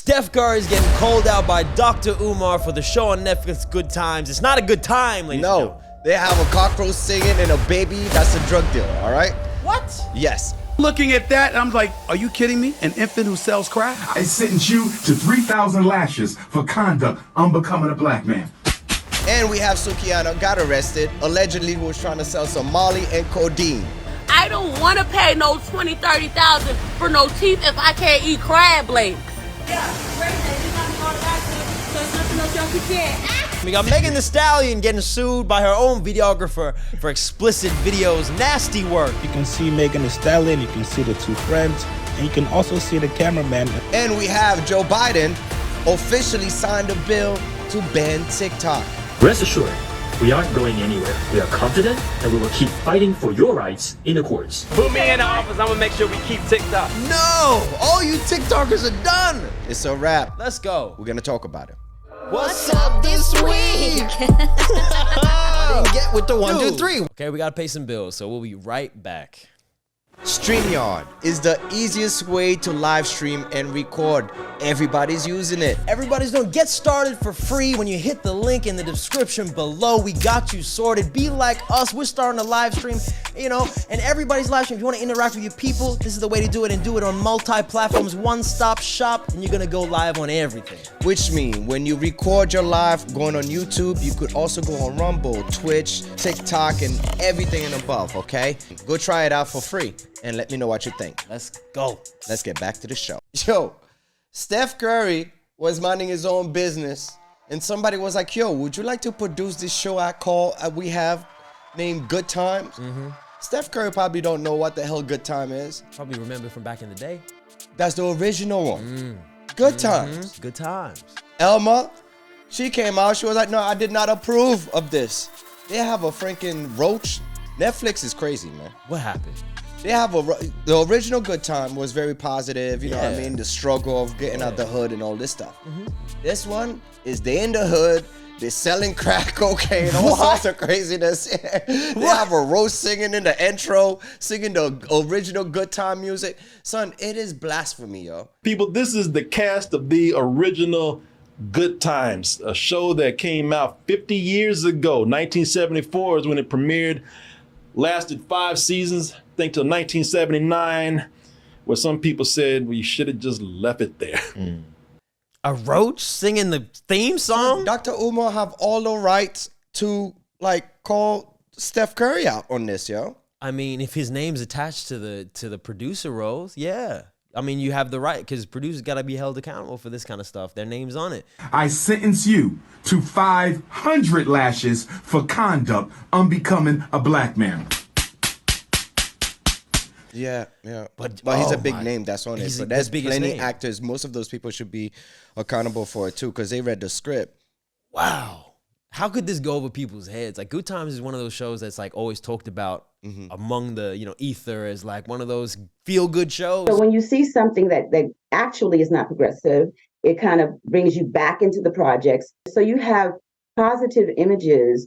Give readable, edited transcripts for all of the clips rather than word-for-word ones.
Steph Curry is getting called out by Dr. Umar for the show on Netflix, Good Times. It's not a good time, ladies and gentlemen. No, they have a cockroach singing and a baby that's a drug dealer, all right? What? Yes. Looking at that, I'm like, are you kidding me? An infant who sells crack? I sentence you to 3,000 lashes for conduct unbecoming a black man. And we have Sukihana got arrested, allegedly was trying to sell some Molly and codeine. I don't want to pay no 20, 30,000 for no teeth if I can't eat crab legs. We got Megan Thee Stallion getting sued by her own videographer for explicit videos. Nasty work. You can see Megan Thee Stallion, you can see the two friends, and you can also see the cameraman. And we have Joe Biden officially signed a bill to ban TikTok. Rest assured, we aren't going anywhere. We are confident and we will keep fighting for your rights in the courts. Put me in the office, I'm gonna make sure we keep TikTok. No! All you TikTokers are done! It's a wrap. Let's go. We're gonna talk about it. What's up this week? I didn't get with the 1, 2, 3. Okay, we gotta pay some bills, so we'll be right back. StreamYard is the easiest way to live stream and record. Everybody's using it. Everybody's gonna get started for free when you hit the link in the description below. We got you sorted. Be like us. We're starting a live stream, and everybody's live stream. If you want to interact with your people, this is the way to do it, and do it on multi-platforms, one-stop shop, and you're gonna go live on everything. Which means when you record your live going on YouTube, you could also go on Rumble, Twitch, TikTok, and everything and above, okay? Go try it out for free and let me know what you think. Let's go. Let's get back to the show. Yo, Steph Curry was minding his own business, and somebody was like, yo, would you like to produce this show we have named Good Times? Steph Curry probably don't know what the hell Good Time is. Probably remember from back in the day. That's the original one. Good Times. Good times. Elma, she came out, she was like, no, I did not approve of this. They have a freaking roach. Netflix is crazy, man. What happened? They have the original Good Time was very positive, you know what I mean? The struggle of getting out the hood and all this stuff. This one is they in the hood, they're selling crack cocaine, all sorts of craziness. They have a roast singing in the intro, singing the original Good Time music. Son, it is blasphemy, yo. People, this is the cast of the original Good Times, a show that came out 50 years ago. 1974 is when it premiered. Lasted 5 seasons, I think till 1979, where some people said, well, you should have just left it there. A roach singing the theme song? Dr. Umar have all the rights to call Steph Curry out on this, yo. I mean, if his name's attached to the producer roles, yeah. I mean, you have the right, because producers got to be held accountable for this kind of stuff. Their name's on it. I sentence you to 500 lashes for conduct unbecoming a black man. Yeah. But he's a big name that's on it. He's So the there's biggest plenty name. actors. Most of those people should be accountable for it too, because they read the script. Wow. How could this go over people's heads? Like, Good Times is one of those shows that's always talked about among the ether as one of those feel good shows. So when you see something that actually is not progressive, it kind of brings you back into the projects. So you have positive images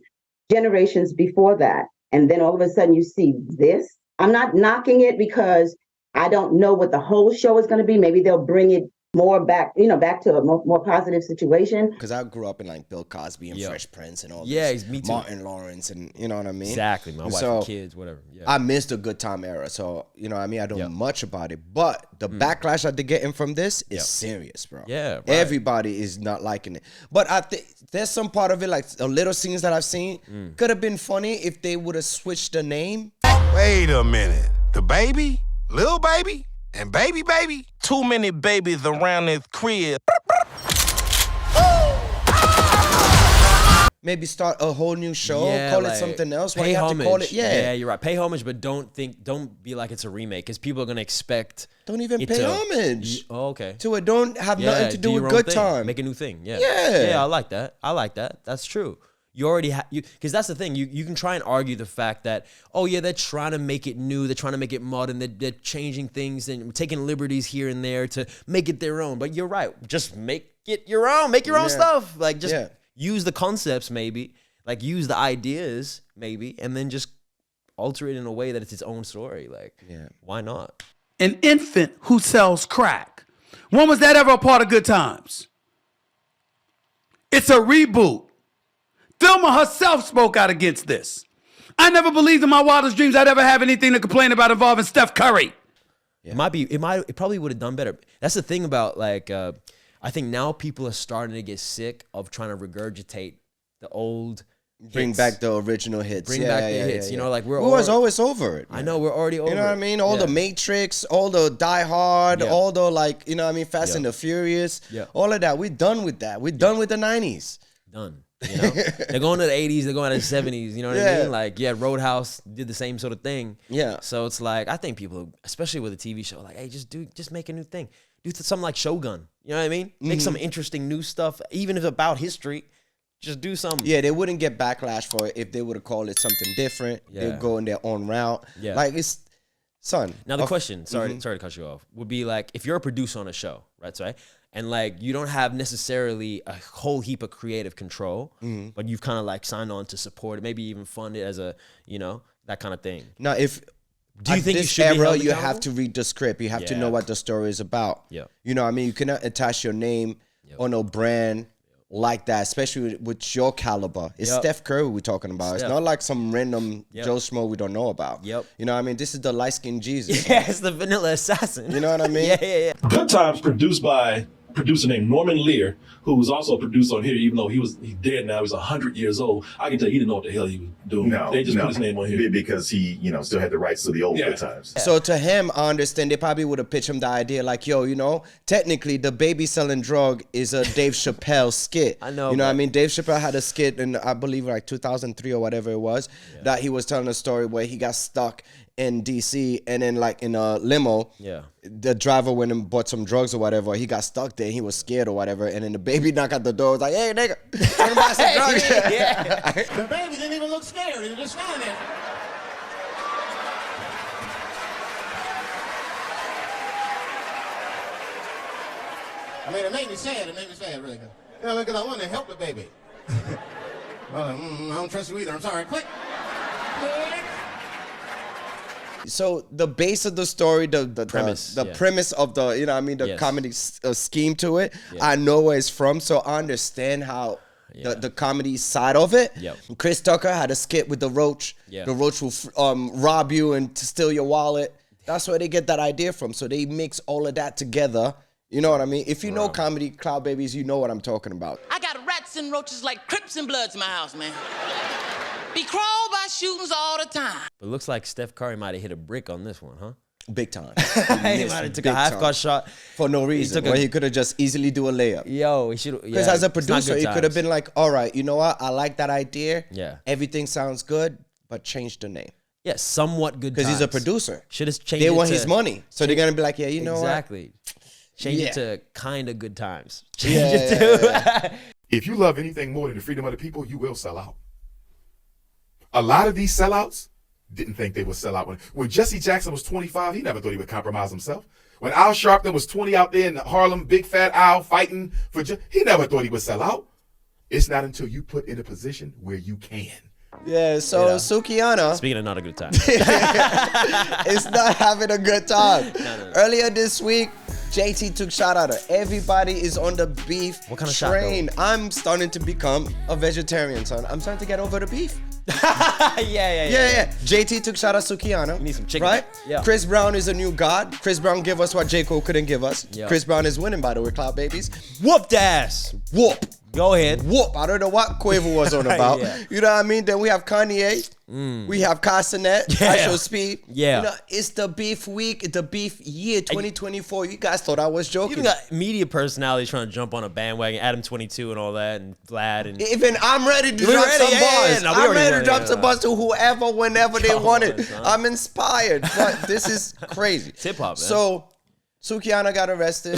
generations before that, and then all of a sudden you see this. I'm not knocking it because I don't know what the whole show is going to be. Maybe they'll bring it more back, back to a more positive situation. Because I grew up in Bill Cosby and Fresh Prince and all Yeah, this. me too. Martin Lawrence and you know what I mean? Exactly. My wife and kids, whatever. Yeah. I missed the Good Time era. So, you know what I mean? I don't know much about it. But the backlash that they're getting from this is serious, bro. Yeah, right. Everybody is not liking it. But I think there's some part of it, like a little scenes that I've seen, could have been funny if they would have switched the name. Wait a minute. The baby? Lil baby? And baby? Too many babies around this crib. Maybe start a whole new show, Yeah, call it something else. Why Pay you have homage. to call it? Yeah, you're right. Pay homage, but don't be like it's a remake, because people are gonna expect. Don't even it pay to- homage Oh, okay. to it. Don't have nothing to do your with own Good thing. Time. Make a new thing. Yeah. Yeah. Yeah, I like that. That's true. You already have because that's the thing. You can try and argue the fact that they're trying to make it new, they're trying to make it modern, they're changing things and taking liberties here and there to make it their own. But you're right. Just make it your own. Make your own stuff. Use the concepts maybe, use the ideas maybe, and then just alter it in a way that it's its own story. Why not? An infant who sells crack. When was that ever a part of Good Times? It's a reboot. Thelma herself spoke out against this. I never believed in my wildest dreams I'd ever have anything to complain about involving Steph Curry. Yeah. It probably would have done better. That's the thing about like, I think now people are starting to get sick of trying to regurgitate the old Bring hits. back the original hits. Bring back the hits. You know, like we was always over it. I know we're already over it. You know what I mean? All the Matrix, all the Die Hard, all the like, you know what I mean? Fast and the Furious, all of that. We're done with that. We're done with the 90s. Done. You know? They're going to the 80s. They're going to the 70s. You know what I mean? Like, Roadhouse did the same sort of thing. Yeah. So it's like, I think people, especially with a TV show, like, hey, just make a new thing. Do something like Shogun. You know what I mean? Make some interesting new stuff, even if about history. Just do something. Yeah, they wouldn't get backlash for it if they would have called it something different. They would go in their own route. Yeah. Like, it's, son. Now the question, sorry to cut you off, would be like, if you're a producer on a show, right? And like, you don't have necessarily a whole heap of creative control, but you've kind of like signed on to support it, maybe even fund it as a, you know, that kind of thing. Now, if do you think this you should be era, held you accountable? have to read the script. You have to know what the story is about. Yeah. You know what I mean? You cannot attach your name on a brand like that, especially with your caliber. It's Steph Curry we're talking about. It's not like some random Joe Schmo we don't know about. You know what I mean? This is the light-skinned Jesus. Yeah, it's the vanilla assassin. You know what I mean? Yeah. Good Times produced by a producer named Norman Lear, who was also a producer on here, even though he's dead now. He's 100 years old. I can tell you, he didn't know what the hell he was doing. They just put his name on here. Because he, still had the rights to the old Good Times. So to him, I understand they probably would have pitched him the idea like, yo, technically the baby selling drug is a Dave Chappelle skit. I know. You know what I mean? Dave Chappelle had a skit in, I believe, like 2003 or whatever it was, that he was telling a story where he got stuck in DC and then like in a limo, the driver went and bought some drugs or whatever. He got stuck there. He was scared or whatever. And then the baby knocked at the door. Was like, hey, nigga, let me buy some drugs. The baby didn't even look scared. He was just standing there. I mean, it made me sad. Really. Because I wanted to help the baby. Well, I don't trust you either. I'm sorry. Click. So the base of the story, the premise, the premise of the, you know what I mean, the comedy scheme to it, I know where it's from, so I understand how the comedy side of it. Chris Tucker had a skit with the Roach. The Roach will rob you and to steal your wallet. That's where they get that idea from. So they mix all of that together. You know what I mean? If you know comedy, Cloud Babies, you know what I'm talking about. I got rats and roaches like Crips and Bloods in my house, man. Be crawled by shootings all the time. But it looks like Steph Curry might have hit a brick on this one, huh? Big time. He might have took a half-court shot. For no reason. Where he could have just easily do a layup. Yo, he should. Because as a producer, he could have been like, all right, you know what? I like that idea. Yeah. Everything sounds good, but change the name. Yeah, somewhat good because he's a producer. Should have changed. They want his money, so they're gonna be like, yeah, you know exactly. What? Change it to kind of Good Times. Change it to. If you love anything more than the freedom of the people, you will sell out. A lot of these sellouts didn't think they would sell out. When Jesse Jackson was 25, he never thought he would compromise himself. When Al Sharpton was 20 out there in Harlem, big fat Al fighting for, he never thought he would sell out. It's not until you put in a position where you can. Yeah, so Sukihana. Speaking of not a good time. It's not having a good time. No. Earlier this week, JT took shot at her. Everybody is on the beef What kind of train. shot, though? I'm starting to become a vegetarian, son. I'm starting to get over the beef. Yeah. JT took shot at Sukihana. You need some chicken. Right? Yeah. Chris Brown is a new god. Chris Brown gave us what J. Cole couldn't give us. Yeah. Chris Brown is winning, by the way, Cloud Babies. Whooped ass. Whoop. Go ahead. Whoop. I don't know what Quavo was on about. Yeah. You know what I mean? Then we have Kanye. We have Castanet. Astro Speed. Yeah. You know, it's the beef week, the beef year 2024. You guys thought I was joking. You even got media personalities trying to jump on a bandwagon, Adam 22 and all that, and Vlad and even I'm ready to drop some bars. I'm ready to drop some bars to whoever, whenever they want it. I'm inspired. But this is crazy. It's hip hop, man. So Sukihana got arrested.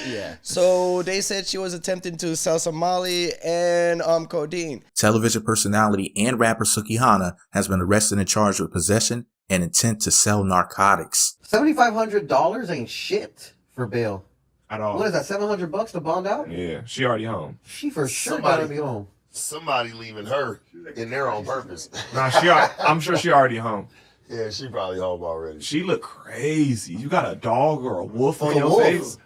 Yeah. So they said she was attempting to sell some Molly and codeine. Television personality and rapper Sukihana has been arrested and charged with possession and intent to sell narcotics. $7,500 ain't shit for bail. At all. What is that, $700 to bond out? Yeah, she already home. She for sure gotta be home. Somebody leaving her in there on purpose. Nah, I'm sure she already home. Yeah, she probably home already. She look crazy. You got a dog or a wolf on your wolf. face?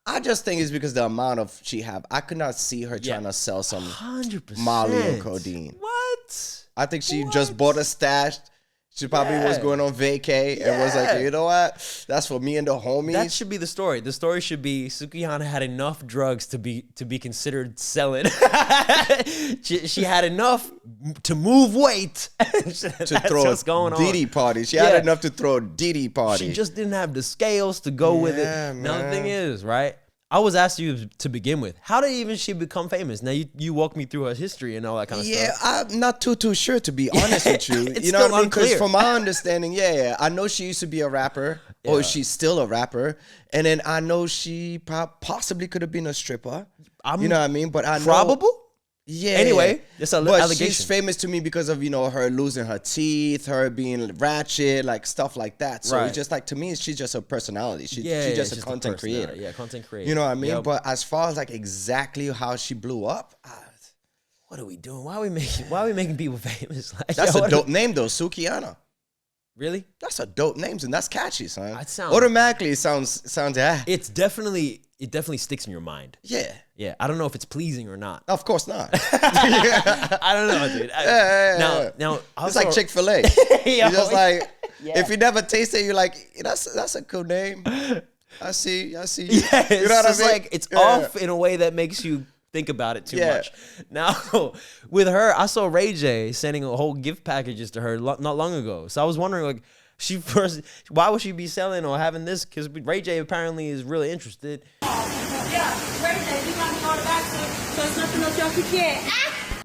I just think it's because the amount of she have. I could not see her trying to sell some 100%. Molly and codeine. What? I think she just bought a stash. She probably was going on vacay and was like, you know what? That's for me and the homies. That should be the story. The story should be Sukihana had enough drugs to be considered selling. she had enough to move weight. to throw what's going on. Diddy party. She had enough to throw a Diddy party. She just didn't have the scales to go with it. Now the thing is, right? I was asking you to begin with. How did even she become famous? Now you walk me through her history and all that kind of stuff. Yeah, I'm not too sure, to be honest with you. It's You know still what I mean? Because unclear. from my understanding, I know she used to be a rapper, or she's still a rapper, and then I know she possibly could have been a stripper. You know what I mean? But I know Probable? Yeah. Anyway, that's an but allegation. she's famous to me because of, her losing her teeth, her being ratchet, like stuff like that. So Right. it's just like, to me, she's just a personality. She's it's just a content creator. personality. Yeah, content creator. You know what I mean? Yep. But as far as like exactly how she blew up, What are we doing? Why are we making people famous? Like, that's yo, a dope name though, Sukihana. Really? That's a dope name, and that's catchy, son. That sounds Automatically it sounds It definitely sticks in your mind. Yeah. Yeah. I don't know if it's pleasing or not. Of course not. I don't know, dude. Now it's like Chick-fil-A. You're just like, if you never taste it, you're like, that's a cool name. I see. Yeah, you know what I it's mean? like it's off in a way that makes you think about it too much. Now, with her, I saw Ray J sending a whole gift packages to her not long ago. So I was wondering, like, why would she be selling or having this? Because Ray J apparently is really interested. Yeah, Ray J, you got me on the back, so there's nothing else y'all can get.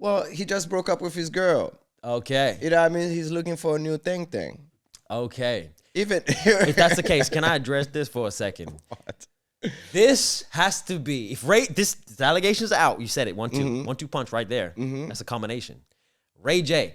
Well, he just broke up with his girl. Okay. You know what I mean? He's looking for a new thing. Okay. Even if that's the case, can I address this for a second? What? This has to be this allegations are out. You said it. 1-2. 1-2 punch right there. That's a combination. Ray J,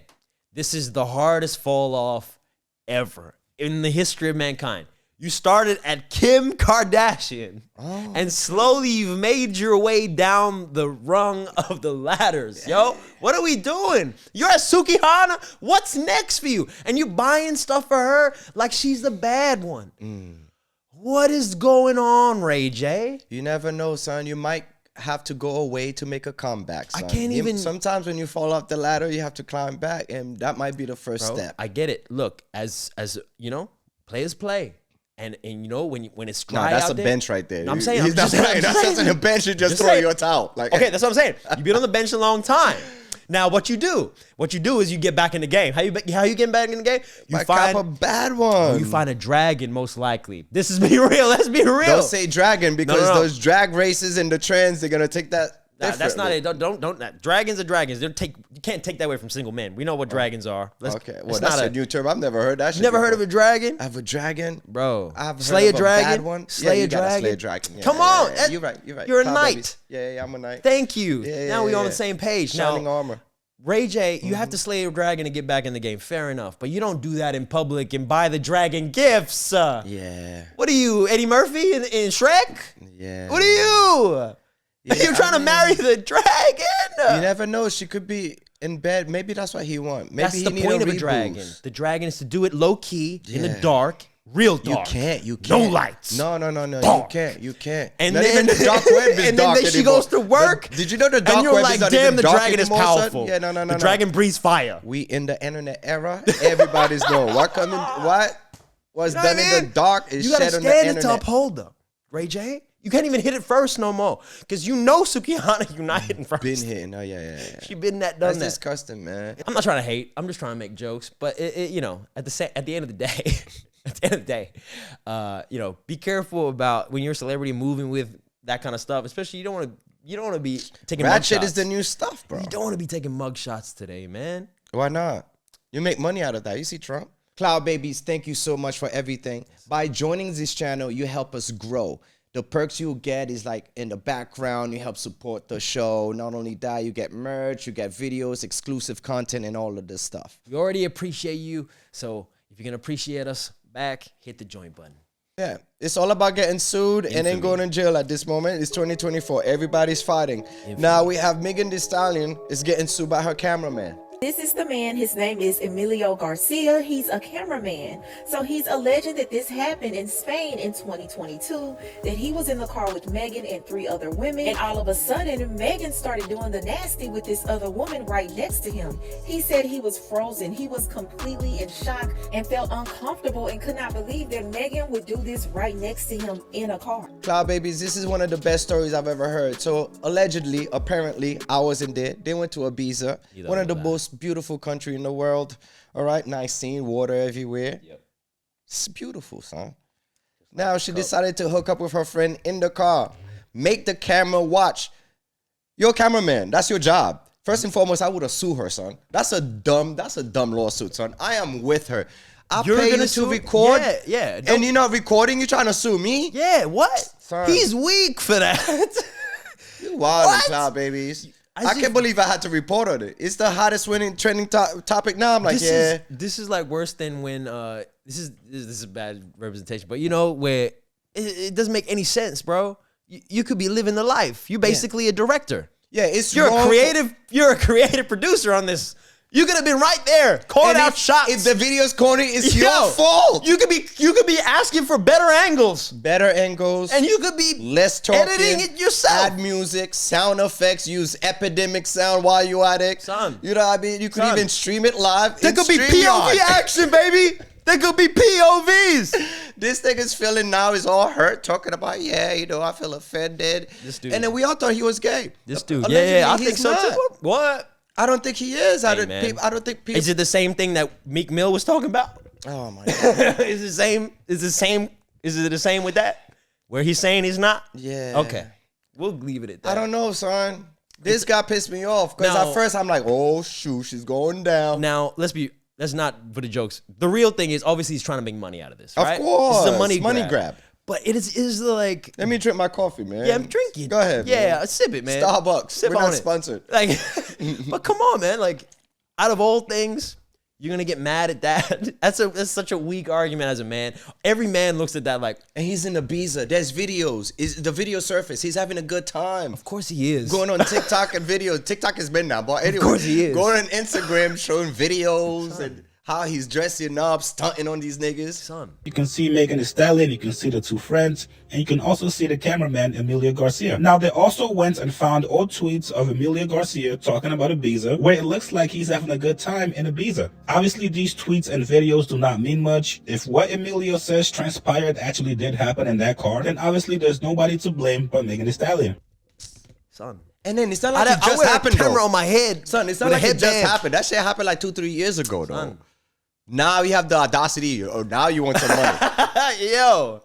this is the hardest fall off ever in the history of mankind. You started at Kim Kardashian and slowly you've made your way down the rung of the ladders. Yo, what are we doing? You're at Sukihana. What's next for you? And you buying stuff for her like she's the bad one. What is going on, Ray J? You never know, son. You might have to go away to make a comeback, son. I can't even. Sometimes when you fall off the ladder, you have to climb back, and that might be the first step. I get it. Look, as you know, players play. And you know when it's dry that's out a there, bench right there. No, I'm saying He's not playing. That's just on a bench. You just throw your towel. Like, okay, that's what I'm saying. You've been on the bench a long time. Now what you do is you get back in the game. How you getting back in the game? You find a bad one. You find a dragon, most likely. This is being real. Let's be real. Don't say dragon because No. those drag races and the trends, they're gonna take that. That's not it. Don't. Dragons are dragons. You can't take that away from single men. We know what dragons are. Okay, well that's a new term. I've never heard that. Never heard of a dragon? I have a dragon, bro. I've slay heard a of dragon. bad one. Slay a dragon. Slay a dragon. Come on. You're right. You're a Cloud knight. babies. Yeah, I'm a knight. Thank you. Yeah, now we on yeah. the same page. Shining now, armor. Ray J, you have to slay a dragon to get back in the game. Fair enough. But you don't do that in public and buy the dragon gifts. Yeah. What are you, Eddie Murphy in Shrek? Yeah. What are you? You're trying to marry the dragon? You never know. She could be in bed. Maybe that's what he wants. Maybe That's he the need point a of a reboost. dragon. The dragon is to do it low key, in the Yeah. dark, real dark. You can't. No lights. No. Dark. You can't. And Not then even the dark web is and dark then she anymore. goes to work. Did you know the dark and you're web like, is not damn, even the dark dragon is anymore, son? powerful. Yeah, no. The dragon breathes fire. We in the internet era. Everybody's knowing what was done in the dark is You gotta shed on the stand it internet. to uphold them, Ray J. You can't even hit it first no more, because you know Sukihana, you're not hitting first. Been hitting. Oh yeah. She been that, That's done that. disgusting, man. I'm not trying to hate. I'm just trying to make jokes. But you know, at the end of the day, be careful about when you're a celebrity moving with that kind of stuff. Especially you don't want to be taking Ratchet mugshots. is the new stuff, bro. You don't want to be taking mugshots today, man. Why not? You make money out of that. You see Trump? Cloud Babies, thank you so much for everything. By joining this channel, you help us grow. The perks you get is like in the background, you help support the show. Not only that, you get merch, you get videos, exclusive content, and all of this stuff. We already appreciate you. So if you're going to appreciate us back, hit the join button. Yeah, it's all about getting sued and then going in jail at this moment. It's 2024. Everybody's fighting. Now we have Megan Thee Stallion is getting sued by her cameraman. This is the man. His name is Emilio Garcia. He's a cameraman. So he's alleging that this happened in Spain in 2022, that he was in the car with Megan and 3 other women. And all of a sudden, Megan started doing the nasty with this other woman right next to him. He said he was frozen. He was completely in shock and felt uncomfortable and could not believe that Megan would do this right next to him in a car. Cloud Babies, this is one of the best stories I've ever heard. So allegedly, apparently, I wasn't there. They went to Ibiza, one of the most beautiful country in the world. All right, nice scene, water everywhere. Yep. It's beautiful, son. Now she decided to hook up with her friend in the car. Make the camera watch. You're a cameraman. That's your job. First and foremost, I would have sued her, son. That's a dumb lawsuit, son. I am with her. You're pay you to record. Yeah. And you're not recording. You're trying to sue me. Yeah. What? Son. He's weak for that. You wild, Cloud Babies. I can't believe I had to report on it. It's the hottest trending topic now. I'm like, this is like worse than when this is bad representation, but you know where it doesn't make any sense, bro. You could be living the life. You're basically a director. Yeah, you're a creative producer on this. You could have been right there, calling out shots. If the video's corny, it's your fault. You could be asking for better angles, and you could be less talking, editing it yourself. Add music, sound effects, use Epidemic Sound while you at it. Son, you know what I mean? You could even stream it live. There could be POV action, baby. There could be POVs. This nigga's feeling now is all hurt, talking about, I feel offended. This dude, and then we all thought he was gay. This dude, I think so too. What? I don't think he is. I don't think people. Is it the same thing that Meek Mill was talking about? Oh my God. Is it the same with that? Where he's saying he's not? Yeah. Okay. We'll leave it at that. I don't know, son. This guy pissed me off. Because at first I'm like, oh shoot, she's going down. Now, let's not for the jokes. The real thing is obviously he's trying to make money out of this, right? Of course. This is a money grab. But it is like... Let me drink my coffee, man. Yeah, I'm drinking. Go ahead, Yeah, man. sip it, man. Starbucks. We're not sponsored. Like, but come on, man. Like, out of all things, you're going to get mad at that? That's such a weak argument as a man. Every man looks at that like... And he's in Ibiza. There's videos. The video surface. He's having a good time. Of course he is. Going on TikTok and videos. TikTok has been now, but anyway. Of course he is. Going on Instagram, showing videos and... how he's dressing up, stunting on these niggas. Son. You can see Megan Thee Stallion, you can see the 2 friends, and you can also see the cameraman, Emilio Garcia. Now, they also went and found old tweets of Emilio Garcia talking about Ibiza, where it looks like he's having a good time in Ibiza. Obviously, these tweets and videos do not mean much. If what Emilio says transpired actually did happen in that car, then obviously there's nobody to blame but Megan Thee Stallion. Son. And then it's not like it just happened, though. Camera on my head. Son, it's not like it just happened. That shit happened like 2-3 years ago, though. Son. Now you have the audacity, or now you want some money. Yo,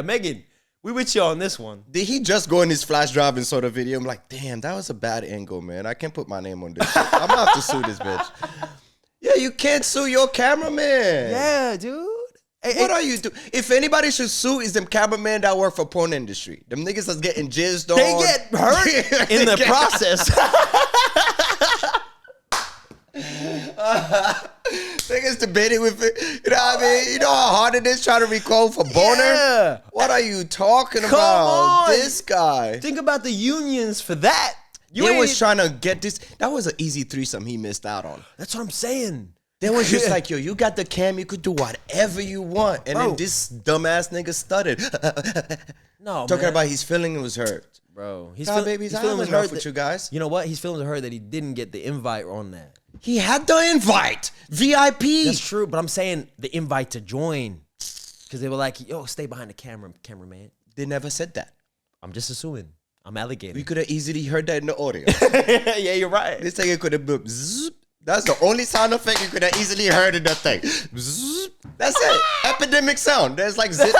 Megan, we with you on this one. Did he just go in his flash drive and saw the video? I'm like, damn, that was a bad angle, man. I can't put my name on this shit. I'm gonna have to sue this bitch. Yeah, you can't sue your cameraman. Yeah, dude. What are you doing? If anybody should sue, is them cameramen that work for porn industry. Them niggas that's getting jizzed on. They get hurt in the process. Niggas debating with it. You know what I mean? You know how hard it is trying to record for boner? Yeah. What are you talking about? On. This guy. Think about the unions for that. They was trying to get this. That was an easy threesome he missed out on. That's what I'm saying. They was just like, yo, you got the cam, you could do whatever you want. And then this dumbass nigga stuttered. Talking about his feeling was hurt. Bro, his feeling was hurt with you guys. You know what? His feelings hurt that he didn't get the invite on that. He had the invite. VIP. That's true, but I'm saying the invite to join. Because they were like, yo, stay behind the cameraman. They never said that. I'm just assuming. I'm alligator. We could have easily heard that in the audio. Yeah, you're right. This thing could have been zzz. That's the only sound effect you could have easily heard in that thing. Zzz. That's it. Epidemic Sound. There's like zip.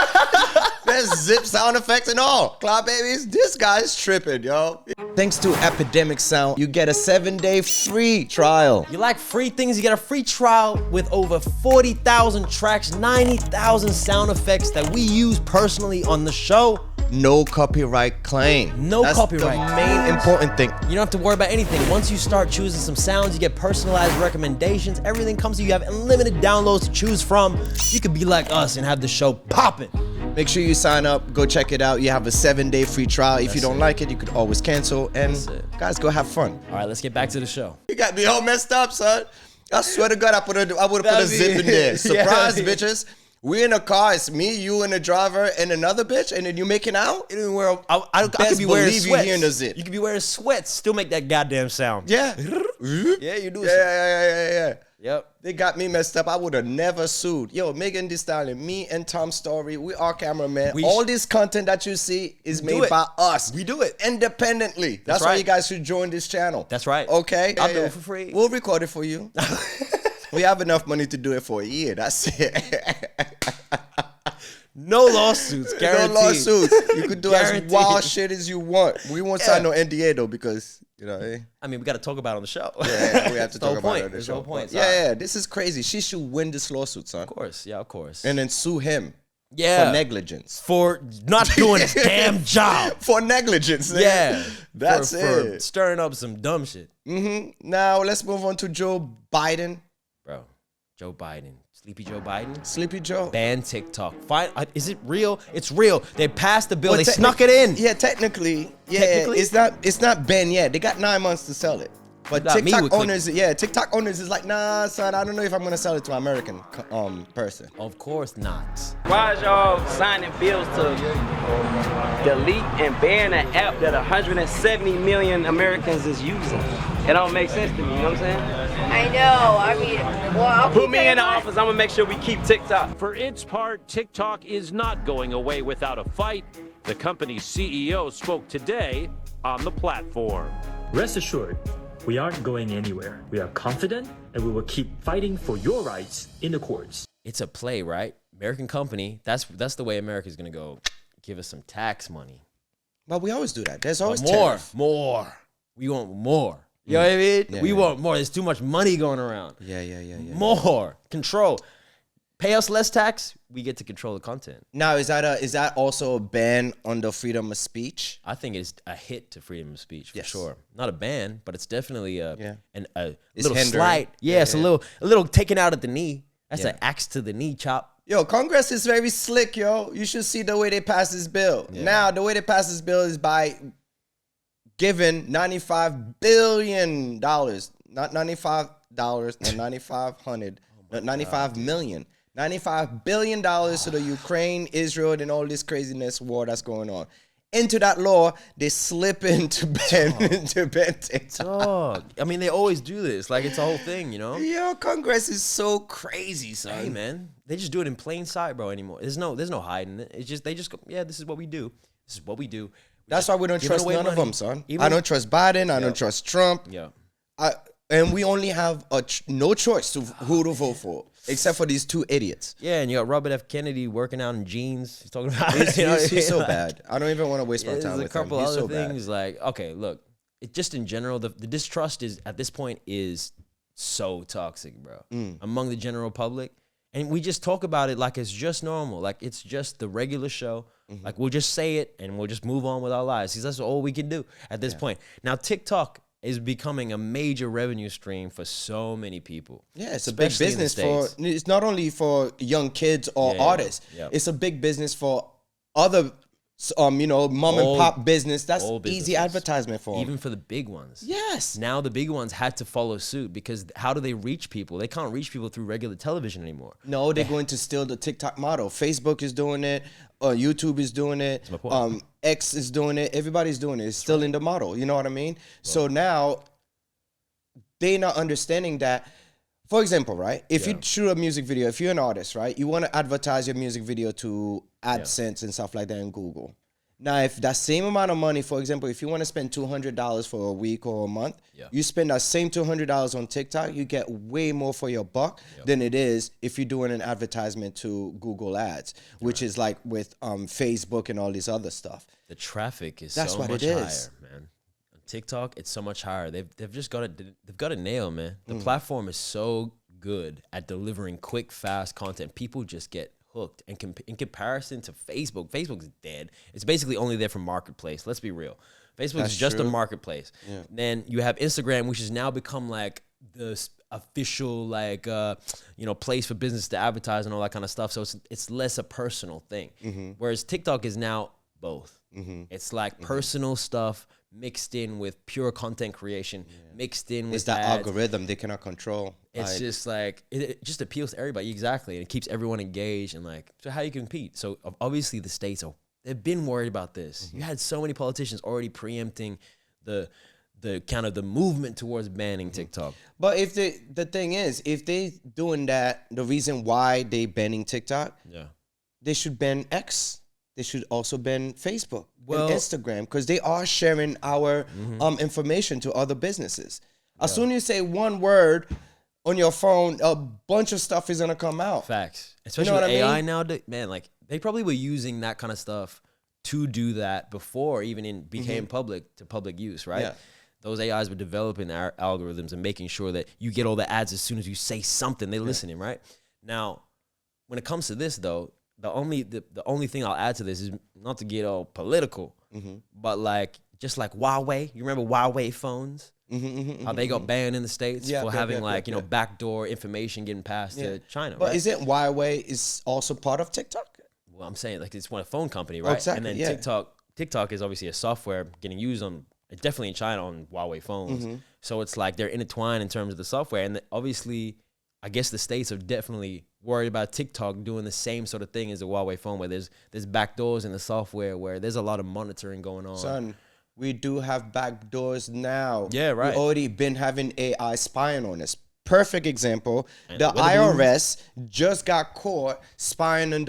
There's zip sound effects and all. Cloud Babies, this guy's tripping, yo. Thanks to Epidemic Sound, you get a 7-day free trial. You like free things? You get a free trial with over 40,000 tracks, 90,000 sound effects that we use personally on the show. No copyright claim. That's copyright. The main important thing. You don't have to worry about anything. Once you start choosing some sounds, you get personalized recommendations. Everything comes to you. You have unlimited downloads to choose from. You could be like us and have the show popping. Make sure you sign up. Go check it out. You have a 7-day free trial. If you don't like it, you could always cancel. And guys, go have fun. All right, let's get back to the show. You got me all messed up, son. I swear to God, I would have put a zip in there. Surprise, bitches. We in a car. It's me, you, and the driver, and another bitch, and then you making out. I could be wearing sweats. You hearing the zip. You could be wearing sweats, still make that goddamn sound. Yeah. Yeah, you do. Yeah. Yep. They got me messed up. I would have never sued. Yo, Megan Thee Stallion, me and Tom Story, we are cameramen. All this content that you see is made by us. We do it independently. That's why you guys should join this channel. That's right. Okay? I'll do it for free. We'll record it for you. We have enough money to do it for a year. That's it. No lawsuits, guaranteed. No lawsuits. You could do as wild shit as you want. We won't sign no NDA though because, you know. I mean, we got to talk about it on the show. Yeah, we have to talk about it on the show. No point. Yeah, this is crazy. She should win this lawsuit, son. Of course, yeah, of course. And then sue him. Yeah. For negligence. For not doing his damn job. For negligence. Yeah. That's for stirring up some dumb shit. Now, let's move on to Joe Biden. Bro, Joe Biden. Sleepy Joe Biden. Sleepy Joe. Ban TikTok. Fine. Is it real? It's real. They passed the bill. Well, they snuck it in. Yeah, technically. Yeah, it's not banned yet. They got 9 months to sell it. But TikTok owners, TikTok owners is like, nah, son, I don't know if I'm gonna sell it to an American person. Of course not. Why is y'all signing bills to delete and ban an app that 170 million Americans is using? It don't make sense to me, you know what I'm saying? I know, I mean, well, put me in the office, I'm gonna make sure we keep TikTok. For its part, TikTok is not going away without a fight. The company's CEO spoke today on the platform. Rest assured, we aren't going anywhere. We are confident and we will keep fighting for your rights in the courts. It's a play, right? American company, that's the way America's gonna go. Give us some tax money. But we always do that. There's always more. We want more. You know what I mean? We want more. There's too much money going around. Yeah. More control. Pay us less tax, we get to control the content. Now, is that also a ban on the freedom of speech? I think it's a hit to freedom of speech for sure. Not a ban, but it's definitely a little slight. Yeah, it's a little taken out at the knee. That's an axe to the knee chop. Yo, Congress is very slick, yo. You should see the way they pass this bill. Yeah. Now, the way they pass this bill is by giving $95 billion, not $95, not $9,500, not $95 million. $95 billion to the Ukraine, Israel, and all this craziness war that's going on. Into that law, they slip into ban TikTok. I mean, they always do this. Like, it's a whole thing, you know? Yo, Congress is so crazy, son. Hey, man. They just do it in plain sight, bro, anymore. There's no hiding it. It's just, they just go, yeah, this is what we do. This is what we do. That's why we don't trust none of them, son. I don't trust Biden. I don't trust Trump. Yeah. And we only have no choice to who to vote for, except for these two idiots. Yeah, and you got Robert F. Kennedy working out in jeans. He's talking about he's so bad. I don't even want to waste my time with him. There's a couple other things like, okay, look, just in general, the distrust is at this point is so toxic, bro, among the general public. And we just talk about it like it's just normal, like it's just the regular show. Like we'll just say it and we'll just move on with our lives. Because that's all we can do at this point. Now, TikTok is becoming a major revenue stream for so many people. Yeah, it's a big business it's not only for young kids or artists. Yep. It's a big business for other, mom and pop business. That's easy advertisement for them. Even for the big ones. Yes. Now the big ones had to follow suit because how do they reach people? They can't reach people through regular television anymore. No, they're going to steal the TikTok model. Facebook is doing it. YouTube is doing it. X is doing it. Everybody's doing it. It's still in the model. You know what I mean? So now they're not understanding that. For example, right? If you shoot a music video, if you're an artist, right? You want to advertise your music video to AdSense and stuff like that in Google. Now, if that same amount of money, for example, if you want to spend $200 for a week or a month, you spend that same $200 on TikTok, you get way more for your buck than it is if you're doing an advertisement to Google Ads, which is like with Facebook and all this other stuff. The traffic is so much higher, man. On TikTok, it's so much higher. They've just got it. They've got it nailed, man. The platform is so good at delivering quick, fast content. People just get hooked. And in comparison to Facebook, Facebook's dead. It's basically only there for marketplace. Let's be real. Facebook is just a marketplace. Then you have Instagram, which has now become like official place for business to advertise and all that kind of stuff. So it's less a personal thing. Whereas TikTok is now both. It's like personal stuff mixed in with pure content creation, mixed in with it's that ads. algorithm they cannot control. It's just like it just appeals to everybody. Exactly. And it keeps everyone engaged and so how you compete. So obviously the states they've been worried about this. You had so many politicians already preempting the kind of the movement towards banning TikTok. But if the thing is, if they doing that, the reason why they banning TikTok, they should ban X. They should also ban Facebook and Instagram because they are sharing our information to other businesses. As soon as you say one word on your phone, a bunch of stuff is gonna come out. Facts, especially with AI now. Man, like they probably were using that kind of stuff to do that before even became public use, right? Yeah. Those AIs were developing our algorithms and making sure that you get all the ads as soon as you say something. They're listening, right? Now, when it comes to this, though, the only thing I'll add to this is not to get all political, but just like Huawei. You remember Huawei phones? How they got banned in the States for having backdoor information getting passed to China. But right? isn't Huawei is also part of TikTok? Well, I'm saying it's one phone company, right? Exactly, and then TikTok is obviously a software getting used on definitely in China on Huawei phones. So it's like they're intertwined in terms of the software, and obviously, I guess the States are definitely worried about TikTok doing the same sort of thing as a Huawei phone, where there's backdoors in the software where there's a lot of monitoring going on. Son, we do have backdoors now. Yeah, right. We've already been having AI spying on us. Perfect example. The IRS just got caught spying on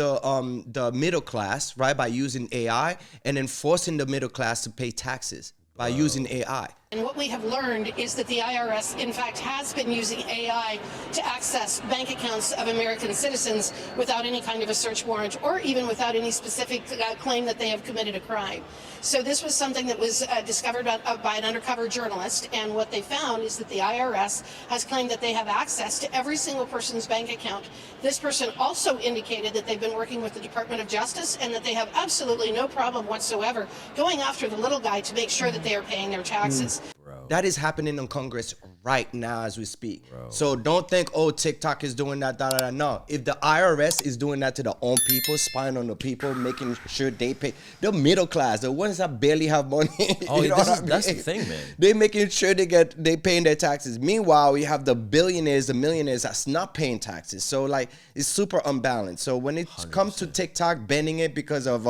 the middle class, right, by using AI and then forcing the middle class to pay taxes by using AI. And what we have learned is that the IRS, in fact, has been using AI to access bank accounts of American citizens without any kind of a search warrant or even without any specific claim that they have committed a crime. So this was something that was discovered by an undercover journalist, and what they found is that the IRS has claimed that they have access to every single person's bank account. This person also indicated that they've been working with the Department of Justice and that they have absolutely no problem whatsoever going after the little guy to make sure that they are paying their taxes. That is happening in Congress right now as we speak. So don't think, oh, TikTok is doing that, No. If the IRS is doing that to their own people, spying on the people, making sure they pay, the middle class, the ones that barely have money. Oh, that's the thing, man. They're making sure they paying their taxes. Meanwhile, we have the billionaires, the millionaires that's not paying taxes. So it's super unbalanced. So when it comes to TikTok banning it because of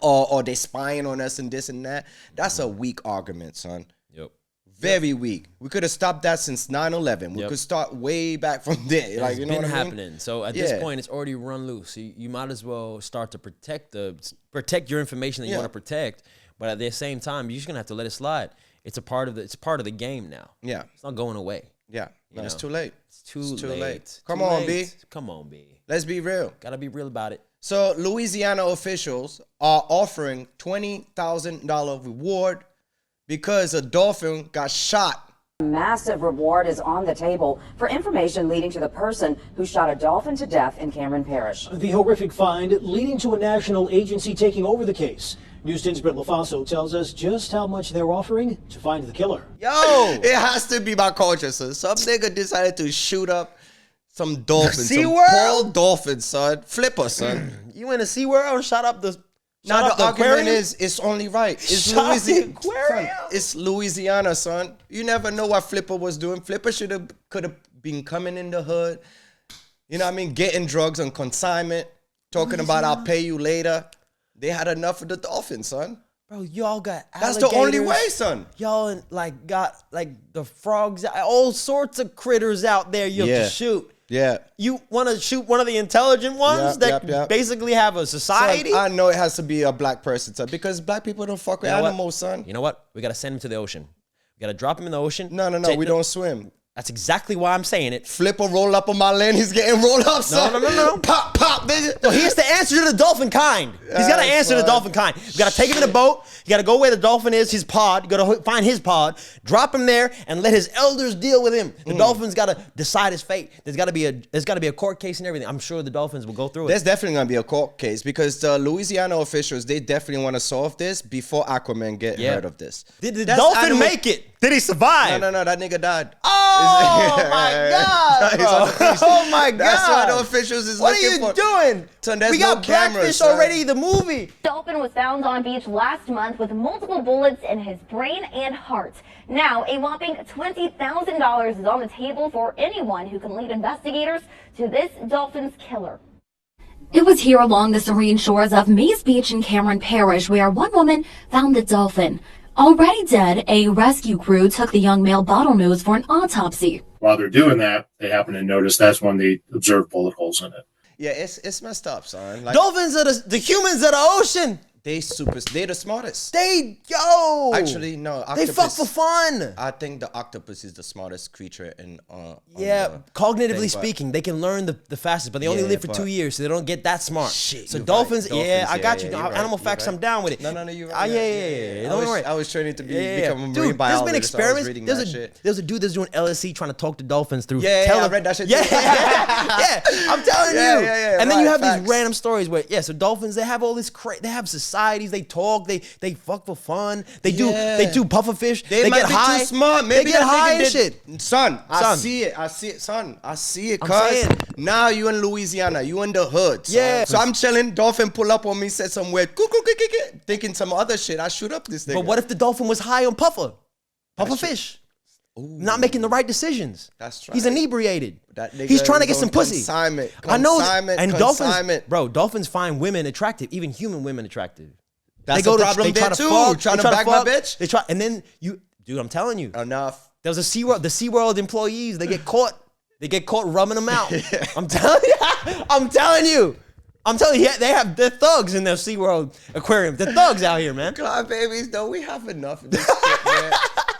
or they spying on us and this and that, that's a weak argument, son. Very weak. We could have stopped that since 9/11. We could start way back from there. It's you know been what happening. I mean? So at this point, it's already run loose. So you might as well start to protect your information that you want to protect. But at the same time, you're just gonna have to let it slide. It's a part of the game now. Yeah, it's not going away. Yeah, no, it's too late. It's too late. Come on, B. Come on, B. Let's be real. Gotta be real about it. So Louisiana officials are offering $20,000 reward because a dolphin got shot. A massive reward is on the table for information leading to the person who shot a dolphin to death in Cameron Parish. The horrific find leading to a national agency taking over the case. News 10's Britt LaFaso tells us just how much they're offering to find the killer. Yo, it has to be my culture, son. Some nigga decided to shoot up some dolphins. SeaWorld? Some poor dolphins, son. Flipper, son. You went to SeaWorld and shot up the... Now the argument is it's only right. It's Louisiana. Son, it's Louisiana, son. You never know what Flipper was doing. Flipper could have been coming in the hood. You know what I mean? Getting drugs on consignment. Talking about I'll pay you later. They had enough of the dolphins, son. Bro, y'all got That's the only way, son. Y'all got the frogs, all sorts of critters out there you have to shoot. Yeah. You want to shoot one of the intelligent ones that basically have a society? Son, I know it has to be a black person, son, because black people don't fuck with animals, son. You know what? We got to send him to the ocean. We got to drop him in the ocean. No, we don't swim. That's exactly why I'm saying it. Flipper roll up on my land. He's getting rolled up, son. No. Pop, nigga. No, he has to answer to the dolphin kind. He's got to answer to the dolphin kind. You got to take him in a boat. You got to go where the dolphin is, his pod. You got to find his pod, drop him there, and let his elders deal with him. The dolphin's got to decide his fate. There's got to be a court case and everything. I'm sure the dolphins will go through it. There's definitely gonna be a court case because the Louisiana officials, they definitely want to solve this before Aquaman get heard of this. Did the dolphin make it? Did he survive? No, that nigga died. Oh! Oh my God, bro. Oh my God. That's what the officials is What are looking you for. doing? Son, there's We no got cameras, Blackfish son. already, the movie. Dolphin was found on a beach last month with multiple bullets in his brain and heart. Now, a whopping $20,000 is on the table for anyone who can lead investigators to this dolphin's killer. It was here along the serene shores of Mays Beach in Cameron Parish where one woman found the dolphin. Already dead, a rescue crew took the young male bottlenose for an autopsy. While they're doing that, they happen to notice that's when they observe bullet holes in it. Yeah, it's messed up, son. Like, Dolphins are the humans of the ocean. they're the smartest. Actually, no. They fuck for fun. I think the octopus is the smartest creature in. Yeah, cognitively thing, but- speaking, they can learn the fastest, but they only Yeah, live for but- 2 years, so they don't get that smart. Shit, so you're dolphins, right. yeah, I got yeah, you. you're right, Animal you're facts, right. I'm down with it. No, you're right. Yeah. Don't worry. I was training to become a marine Dude, there's biologist. been experiments. So I was reading there's that shit. a dude that's doing LSE trying to talk to dolphins through. I read that shit. Yeah, too. I'm telling you. Yeah, and then you right, have facts. these random stories where, so dolphins, they have all this they have societies, they talk, they fuck for fun, they do pufferfish, They might get be high. too smart. Maybe they get that high nigga and did- shit. Son, I Son. see it, son. I see it, I'm cuz. saying. Now you in Louisiana, you in the hood. Son. Yeah. So I'm chilling, dolphin pull up on me, said some weird, thinking some other shit. I shoot up this thing. But what if the dolphin was high on pufferfish? Not making the right decisions. That's right. He's inebriated. That nigga He's trying to is get some on pussy. consignment, I know. consignment, And consignment. dolphins find women attractive, even human women attractive. That's a problem there too. Trying to back my bitch. They try, and then dude, I'm telling you. Enough. There was the SeaWorld employees, they get caught. They get caught rubbing them out. I'm telling you. They're thugs in their SeaWorld aquarium. They're thugs out here, man. God, babies, though, we have enough of this shit, man.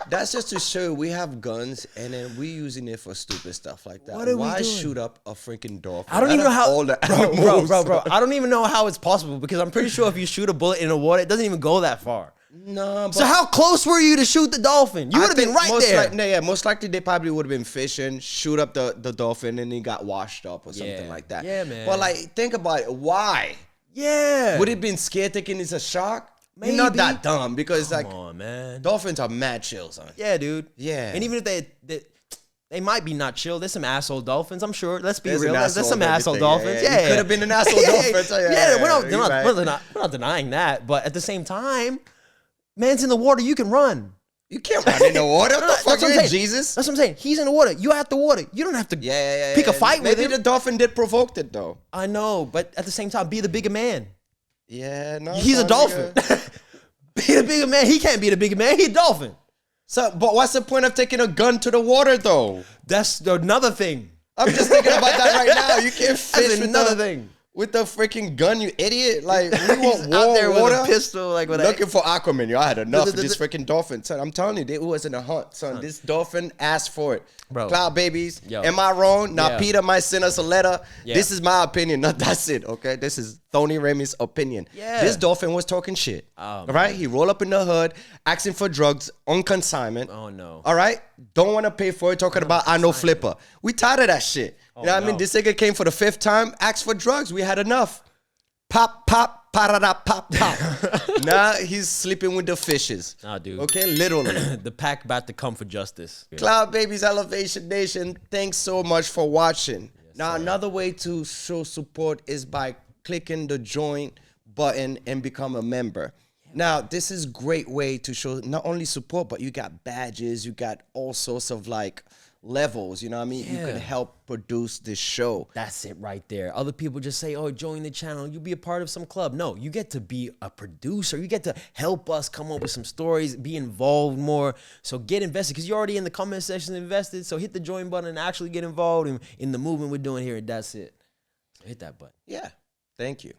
That's just to show you we have guns and then we using it for stupid stuff like that. What are we Why doing? shoot up a freaking dolphin? I don't even know how. All the animals, Bro. I don't even know how it's possible because I'm pretty sure if you shoot a bullet in the water, it doesn't even go that far. No, but So how close were you to shoot the dolphin? You would have been right there. Most likely they probably would have been fishing, shoot up the dolphin, and he got washed up or something Yeah. like that. Yeah, man. But like, think about it. Why? Yeah. Would it been scared thinking it's a shark? Maybe. You're not that dumb because Come like, on, man. dolphins are mad chill, son. Yeah, dude. Yeah. And even if they might be not chill. There's some asshole dolphins, I'm sure. Let's be There's real. an There's asshole some of asshole everything. dolphins. Yeah. Yeah. You could have been an asshole dolphin. So Yeah, we're right. not denying that. But at the same time, man's in the water, you can run. You can't run in the water. What the fuck? That's what I'm You saying. Jesus? That's what I'm saying. He's in the water. You're at the water. You don't have to pick a fight with Maybe him. the dolphin did provoke it though. I know, but at the same time, be the bigger man. Yeah, no. He's a son, dolphin. nigga. Be the bigger man. He can't be the bigger man. He's a dolphin. So, but what's the point of taking a gun to the water though? That's another thing. I'm just thinking about that right now. You can't fish That's with another the, thing. with the freaking gun, you idiot. Like, we want Out war, there with a water. pistol, like with a- Looking for Aquaman. Yo, I had enough of this freaking dolphin. Son, I'm telling you, it wasn't a hunt, son. This dolphin asked for it. Bro. Cloud babies. Yo. Am I wrong? Now, Yeah. Peter might send us a letter. Yeah. This is my opinion. No, that's it, okay? This is Tony Remy's opinion. Yeah. This dolphin was talking shit. Oh, all right? He rolled up in the hood, asking for drugs on consignment. Oh, no. All right? Don't want to pay for it, talking about I know Flipper. We tired of that shit. You know what I mean? no. This nigga came for the 5th time, asked for drugs. We had enough. Pop, pop, parada, pop, pop. Now he's sleeping with the fishes. Nah, dude. Okay, literally. The pack about to come for justice. Cloud Babies Elevation Nation, thanks so much for watching. Now, another way to show support is by clicking the join button and become a member. Now, this is a great way to show not only support, but you got badges, you got all sorts of like levels, you know what I mean? You Yeah. could help produce this show. That's it right there. Other people just say, oh, join the channel. You'll be a part of some club. No, you get to be a producer. You get to help us come up with some stories, be involved more. So get invested because you're already in the comment section invested. So hit the join button and actually get involved in the movement we're doing here. And that's it. So hit that button. Yeah. Thank you.